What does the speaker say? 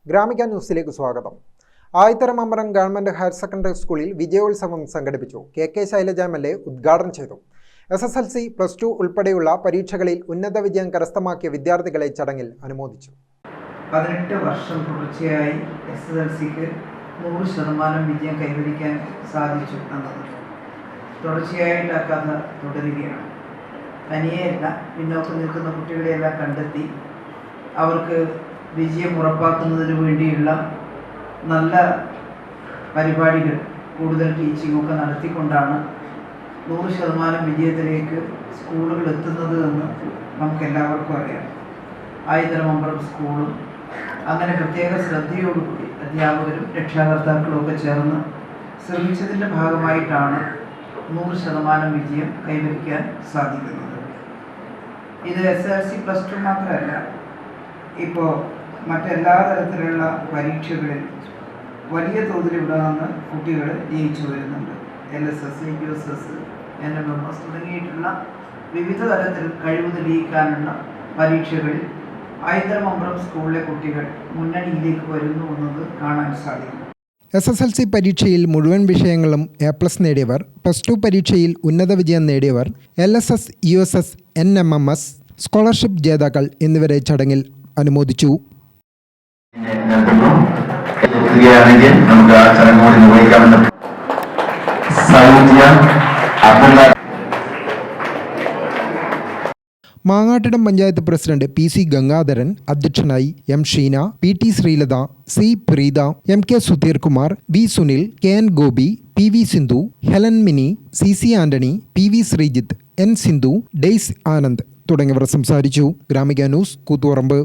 ഗ്രാമിക ന്യൂസിലേക്ക് സ്വാഗതം. ആയിത്തരമമ്പലം government higher secondary സ്കൂളിൽ വിജയോത്സവം സംഘടിപ്പിച്ചു. കെ ശൈലജ MLA ഉദ്ഘാടനം ചെയ്തു. SSLC, +2 ഉൾപ്പെടെയുള്ള പരീക്ഷകളിൽ ഉന്നത വിജയം കരസ്ഥമാക്കിയ വിദ്യാർത്ഥികളെ ചടങ്ങിൽ അനുമോദിച്ചു. 18 വർഷം തുടർച്ചയായി SSLCക്ക് 100% വിജയം കൈവരിക്കാൻ സാധിച്ചു എന്നത് തുടർച്ചയായിട്ട് ആ കഥ തുടരുകയാണ്. തനിയെയല്ല, പിന്നോക്കം നിൽക്കുന്ന കുട്ടികളെയെല്ലാം കണ്ടെത്തി അവർക്ക് വിജയം ഉറപ്പാക്കുന്നതിന് വേണ്ടിയുള്ള നല്ല പരിപാടികൾ, കൂടുതൽ ടീച്ചിങ്ങൊക്കെ നടത്തിക്കൊണ്ടാണ് 100% വിജയത്തിലേക്ക് സ്കൂളുകൾ എത്തുന്നത് എന്ന് നമുക്കെല്ലാവർക്കും അറിയാം. ആയിത്തരമമ്പലം സ്കൂളും അങ്ങനെ പ്രത്യേക ശ്രദ്ധയോടുകൂടി അധ്യാപകരും രക്ഷാകർത്താക്കളും ഒക്കെ ചേർന്ന് ശ്രമിച്ചതിൻ്റെ ഭാഗമായിട്ടാണ് 100% വിജയം കൈവരിക്കാൻ സാധിക്കുന്നത്. ഇത് SSLC, +2 മാത്രമല്ല, ഇപ്പോൾ മറ്റെല്ലാ തരത്തിലുള്ള പരീക്ഷകളിൽ വലിയ തോതിൽ ഇവിടെ നിന്ന് കുട്ടികൾ ജയിച്ചു വരുന്നുണ്ട്. LSS, USS, NMMS തുടങ്ങിയിട്ടുള്ള വിവിധ തരത്തിൽ കഴിവ് തെളിയിക്കാനുള്ള പരീക്ഷകളിൽ ആയിത്തരമമ്പലം സ്കൂളിലെ കുട്ടികൾ മുന്നണിയിലേക്ക് വരുന്നു എന്നത് കാണാൻ സാധിക്കും. SSLC പരീക്ഷയിൽ മുഴുവൻ വിഷയങ്ങളും A+ നേടിയവർ, +2 പരീക്ഷയിൽ ഉന്നത വിജയം നേടിയവർ, LSS, USS, NMMS സ്കോളർഷിപ്പ് ജേതാക്കൾ എന്നിവരെ ചടങ്ങിൽ അനുമോദിച്ചു. മാങ്ങാട്ടിടം പഞ്ചായത്ത് പ്രസിഡന്റ് PC ഗംഗാധരൻ അധ്യക്ഷനായി. M Sheena, PT Sreelatha, C Preetha, MK Sudheer Kumar, V Sunil, KN Gopi, PV Sindhu, Helen mini, CC Antony, PV Sreejith, N Sindhu, days Anand തുടങ്ങിയവർ സംസാരിച്ചു. ഗ്രാമിക ന്യൂസ്, കൂത്തുപറമ്പ്.